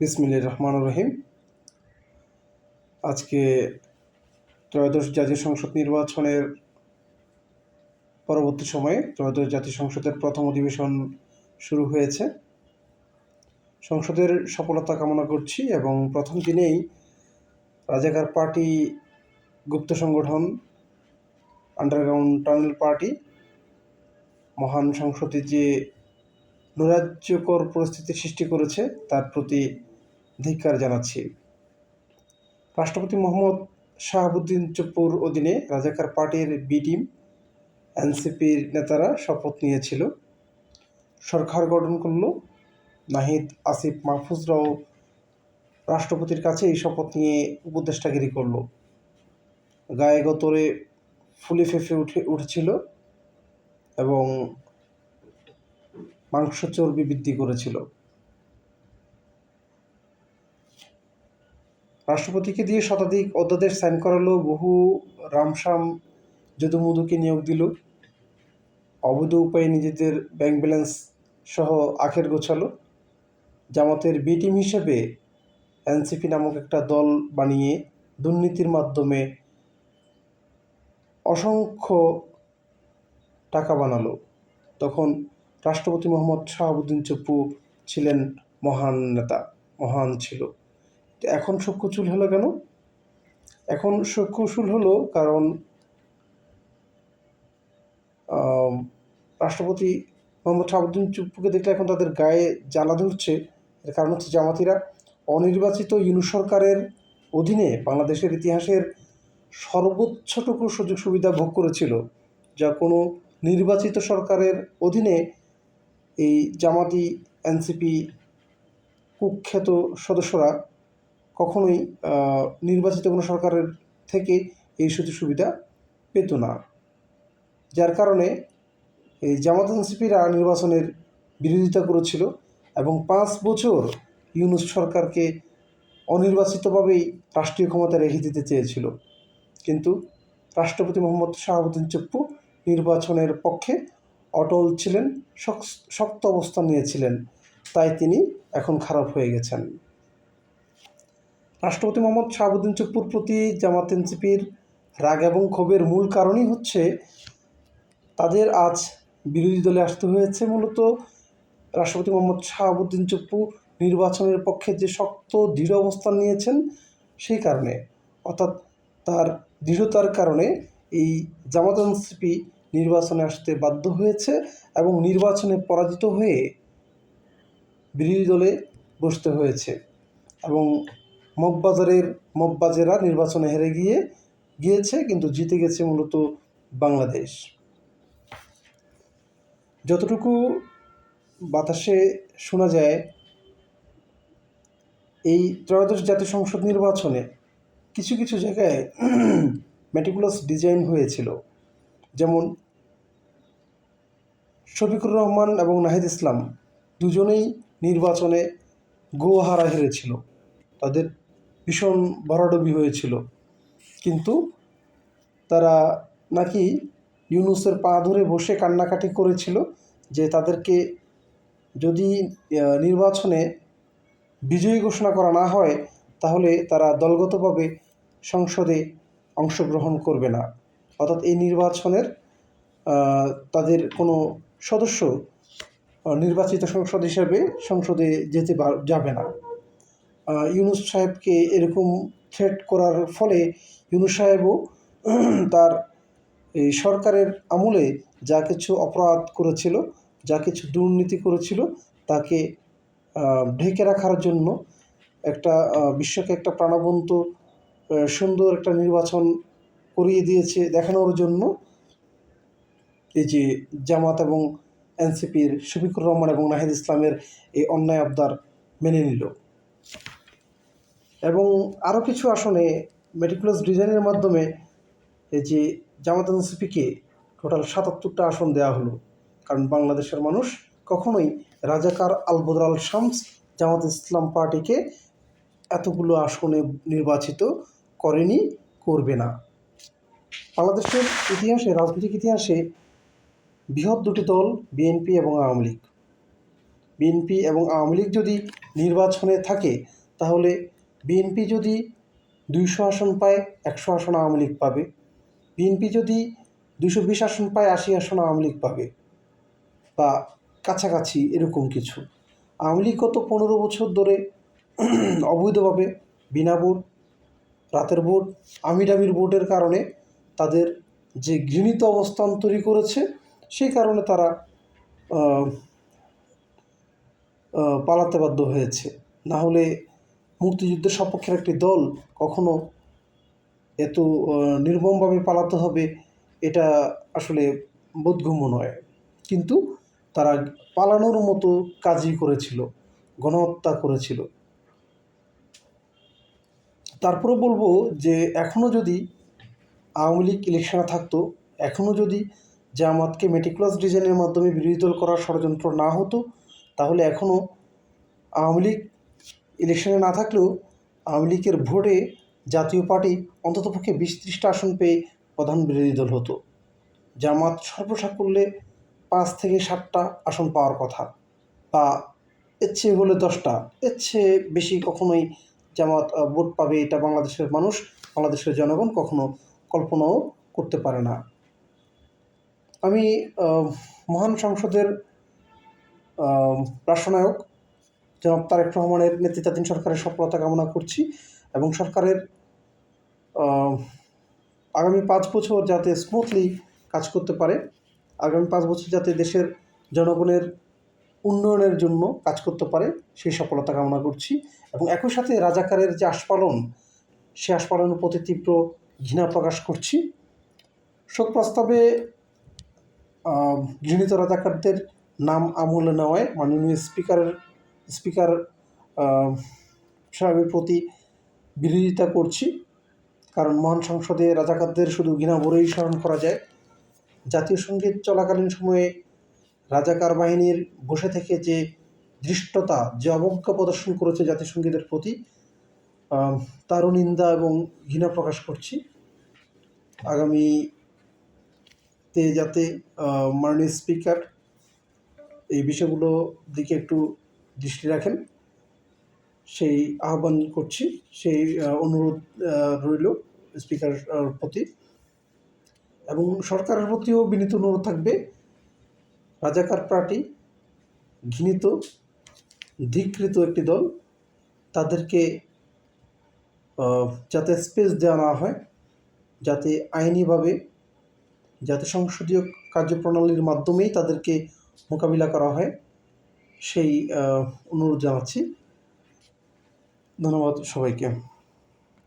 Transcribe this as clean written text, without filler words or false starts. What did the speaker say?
বিসমিল্লাহির রহমানির রহিম। আজকে ত্রয়োদশ জাতীয় সংসদ নির্বাচনের পরবর্তী সময়ে ত্রয়োদশ জাতীয় সংসদের প্রথম অধিবেশন শুরু হয়েছে। সংসদের সফলতা কামনা করছি এবং প্রথম দিনেই রাজাকার পার্টি, গুপ্ত সংগঠন, আন্ডারগ্রাউন্ড টানেল পার্টি মহান সংসদে যে নৈরাজ্যকর পরিস্থিতি সৃষ্টি করেছে তার প্রতি ধিক্কার জানাচ্ছি। রাষ্ট্রপতি মোহাম্মদ শাহাবুদ্দিন চুপ্পুর অধীনে রাজাকার পার্টির বি টিম এনসিপির নেতারা শপথ নিয়েছিল, সরকার গঠন করল। নাহিদ, আসিফ মাহফুজরাও রাষ্ট্রপতির কাছে এই শপথ নিয়ে উপদেষ্টাগিরি করল। গায়ে গতরে ফুলে ফেঁপে উঠেছিল এবং মাংস চর্বি বৃদ্ধি করেছিল। রাষ্ট্রপতিকে দিয়ে শতাধিক অধ্যাদেশ সাইন করালো, বহু রামসাম যদুমধুকে নিয়োগ দিল, অবৈধ উপায়ে নিজেদের ব্যাংক ব্যালেন্স সহ আখের গোছালো। জামাতের বি টিম হিসেবে এনসিপি নামক একটা দল বানিয়ে দুর্নীতির মাধ্যমে অসংখ্য টাকা বানালো। তখন রাষ্ট্রপতি মোহাম্মদ শাহাবুদ্দিন চুপ্পু ছিলেন মহান নেতা, মহান ছিল। এখন শোককুচুল হলো কেন? এখন শোককুচুল হলো কারণ রাষ্ট্রপতি মোহাম্মদ শাহাবুদ্দিন চুপ্পুকে দেখলে এখন তাদের গায়ে জ্বালা ধরছে। এর কারণ হচ্ছে জামাতিরা অনির্বাচিত ইউনূস সরকারের অধীনে বাংলাদেশের ইতিহাসের সর্বোচ্চটুকু সুযোগ সুবিধা ভোগ করেছিল, যা কোনো নির্বাচিত সরকারের অধীনে এই জামাতি, এনসিপি কুখ্যাত সদস্যরা কখনোই নির্বাচিত কোনো সরকারের থেকে এই সুযোগ সুবিধা পেত না। যার কারণে এই জামাত এনসিপিরা নির্বাচনের বিরোধিতা করেছিল এবং 5 বছর ইউনূস সরকারকে অনির্বাচিতভাবেই রাষ্ট্রীয় ক্ষমতা রেখে দিতে চেয়েছিল। কিন্তু রাষ্ট্রপতি মোহাম্মদ শাহাবুদ্দিন চুপ্পু নির্বাচনের পক্ষে অটল ছিলেন, শক্ত অবস্থান নিয়েছিলেন, তাই তিনি এখন খারাপ হয়ে গেছেন। রাষ্ট্রপতি মোহাম্মদ শাহাবুদ্দিন চুপ্পুর প্রতি জামাত এনসিপির রাগ এবং ক্ষোভের মূল কারণই হচ্ছে তাদের আজ বিরোধী দলে আসতে হয়েছে। মূলত রাষ্ট্রপতি মোহাম্মদ শাহাবুদ্দিন চুপ্পু নির্বাচনের পক্ষে যে শক্ত দৃঢ় অবস্থান নিয়েছেন সেই কারণে, অর্থাৎ তার দৃঢ়তার কারণে এই জামাত এনসিপি নির্বাচনে আসতে বাধ্য হয়েছে এবং নির্বাচনে পরাজিত হয়ে বিরোধী দলে বসতে হয়েছে। এবং মগবাজারেরা নির্বাচনে হেরে গিয়েছে, কিন্তু জিতে গেছে মূলত বাংলাদেশ। যতটুকু বাতাসে শোনা যায়, এই ত্রয়োদশ জাতীয় সংসদ নির্বাচনে কিছু কিছু জায়গায় মেটিকুলাস ডিজাইন হয়েছিল। যেমন শফিকুর রহমান এবং নাহিদ ইসলাম দুজনেই নির্বাচনে গোহারা হেরেছিল, তাদের ভীষণ ভরাডুবি হয়েছিল। কিন্তু তারা নাকি ইউনূসের পা ধরে বসে কান্নাকাটি করেছিল যে তাদেরকে যদি নির্বাচনে বিজয়ী ঘোষণা করা না হয় তাহলে তারা দলগতভাবে সংসদে অংশগ্রহণ করবে না, অর্থাৎ এই নির্বাচনের তাদের কোনো সদস্য নির্বাচিত সংসদ হিসেবে সংসদে যাবে না। ইউনূস সাহেবকে এরকম থ্রেট করার ফলে ইউনূস সাহেবও তার এই সরকারের আমলে যা কিছু অপরাধ করেছিল, যা কিছু দুর্নীতি করেছিল, তাকে ঢেকে রাখার জন্য একটা বিশ্বকে একটা প্রাণবন্ত সুন্দর একটা নির্বাচন করিয়ে দিয়েছে দেখানোর জন্য এই যে জামাত এবং এনসিপির শফিকুর রহমান এবং নাহিদ ইসলামের এই অন্যায় আবদার মেনে নিল। এবং আরও কিছু আসনে মেটিকুলাস ডিজাইনের মাধ্যমে এই যে জামাত এনসিপিকে টোটাল 77টা আসন দেওয়া হলো। কারণ বাংলাদেশের মানুষ কখনোই রাজাকার আল বদর আল শামস জামাত ইসলাম পার্টিকে এতগুলো আসনে নির্বাচিত করেনি, করবে না। বাংলাদেশের ইতিহাসে, রাজনৈতিক ইতিহাসে বৃহৎ দুটি দল বিএনপি এবং আওয়ামী লীগ। বিএনপি এবং আওয়ামী লীগ যদি নির্বাচনে থাকে, তাহলে বিএনপি যদি 200 আসন পায়, 100 আসন আওয়ামী লীগ পাবে। বিএনপি যদি 220 আসন পায়, 80 আসন আওয়ামী লীগ পাবে, বা কাছাকাছি এরকম কিছু। আওয়ামী লীগ গত 15 বছর ধরে অবৈধভাবে বিনা ভোট, রাতের ভোট, আমিরামির ভোটের কারণে তাদের যে ঘৃণিত অবস্থান তৈরি করেছে, সেই কারণে তারা পালাতে বাধ্য হয়েছে। না হলে মুক্তিযুদ্ধের সপক্ষের একটি দল কখনো এত নির্মমভাবে পালাতে হবে, এটা আসলে বোধগম্য নয়। কিন্তু তারা পালানোর মতো কাজই করেছিল, গণহত্যা করেছিল। তারপরে বলবো যে এখনও যদি আওয়ামী লীগ ইলেকশনে থাকতো, এখনও যদি জামাতকে মেটিকুলাস ডিজাইনের মাধ্যমে বিরোধী দল করার ষড়যন্ত্র না হতো, তাহলে এখনও আওয়ামী লীগ ইলেকশনে না থাকলেও আওয়ামী লীগের ভোটে জাতীয় পার্টি অন্ততপক্ষে 20-30টা আসন পেয়ে প্রধান বিরোধী দল হতো। জামাত সর্বসাকুল্যে 5 থেকে 7টা আসন পাওয়ার কথা, বা এর চেয়ে হলে 10টা, এর চেয়ে বেশি কখনোই জামাত ভোট পাবে এটা বাংলাদেশের মানুষ, বাংলাদেশের জনগণ কখনো কল্পনাও করতে পারে না। আমি মহান সংসদের রাষ্ট্রনায়ক জনাব তারেক রহমানের নেতৃত্বাধীন সরকারের সফলতা কামনা করছি, এবং সরকারের আগামী 5 বছর যাতে স্মুথলি কাজ করতে পারে, আগামী 5 বছর যাতে দেশের জনগণের উন্নয়নের জন্য কাজ করতে পারে, সেই সফলতা কামনা করছি। এবং একই সাথে রাজাকারের যে আস্ফালন, সে আস্ফালনের প্রতি তীব্র ঘৃণা প্রকাশ করছি। শোক প্রস্তাবে ঘৃণিত রাজাকারদের নাম আমলে নেওয়ায় মাননীয় স্পিকার সাহেবের প্রতি বিরোধিতা করছি, কারণ মহান সংসদে রাজাকারদের শুধু ঘৃণা ভরেই স্মরণ করা যায়। জাতীয় সঙ্গীত চলাকালীন সময়ে রাজাকার বাহিনীর বসে থেকে যে ধৃষ্টতা, যে অবজ্ঞা প্রদর্শন করেছে জাতীয় সঙ্গীতের প্রতি, তারও নিন্দা এবং ঘৃণা প্রকাশ করছি। আগামীতে যাতে মাননীয় স্পিকার এই বিষয়গুলো দিকে একটু দৃষ্টি রাখেন, সেই আহ্বান করছি, সেই অনুরোধ রইল স্পিকার প্রতি। এবং সরকারের প্রতিও বিনীত অনুরোধ থাকবে, রাজাকার পার্টি ঘৃণিত, ধিক্কৃত একটি দল, তাদেরকে যাতে স্পেস দেওয়া না হয়, যাতে আইনিভাবে, যাতে সংসদীয় কার্যপ্রণালীর মাধ্যমেই তাদেরকে মোকাবিলা করা হয়, সেই অনুরোধ জানাচ্ছি। ধন্যবাদ সবাইকে।